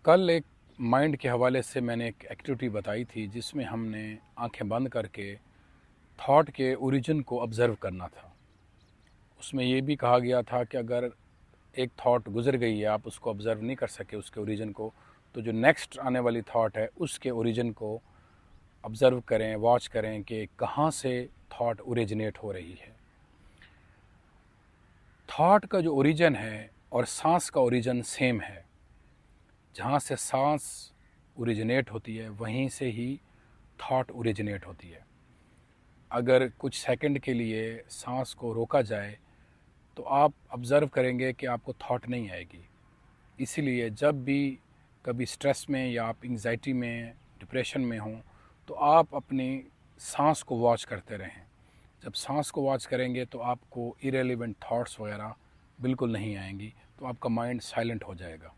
कल एक माइंड के हवाले से मैंने एक एक्टिविटी बताई थी जिसमें हमने आंखें बंद करके थॉट के ओरिजिन को ऑब्ज़र्व करना था। उसमें ये भी कहा गया था कि अगर एक थॉट गुज़र गई है, आप उसको ऑब्ज़र्व नहीं कर सके उसके ओरिजिन को, तो जो नेक्स्ट आने वाली थॉट है उसके ओरिजिन को ऑब्ज़र्व करें, वॉच करें कि कहाँ से थॉट ओरिजिनेट हो रही है। थॉट का जो ओरिजिन है और सांस का ओरिजिन सेम है। जहाँ से सांस ओरिजिनेट होती है वहीं से ही थॉट ओरिजिनेट होती है। अगर कुछ सेकंड के लिए सांस को रोका जाए तो आप ऑब्ज़र्व करेंगे कि आपको थॉट नहीं आएगी। इसीलिए जब भी कभी स्ट्रेस में या आप एंग्जाइटी में, डिप्रेशन में हों, तो आप अपनी सांस को वॉच करते रहें। जब सांस को वॉच करेंगे तो आपको इरेलेवेंट थॉट्स वगैरह बिल्कुल नहीं आएंगी, तो आपका माइंड साइलेंट हो जाएगा।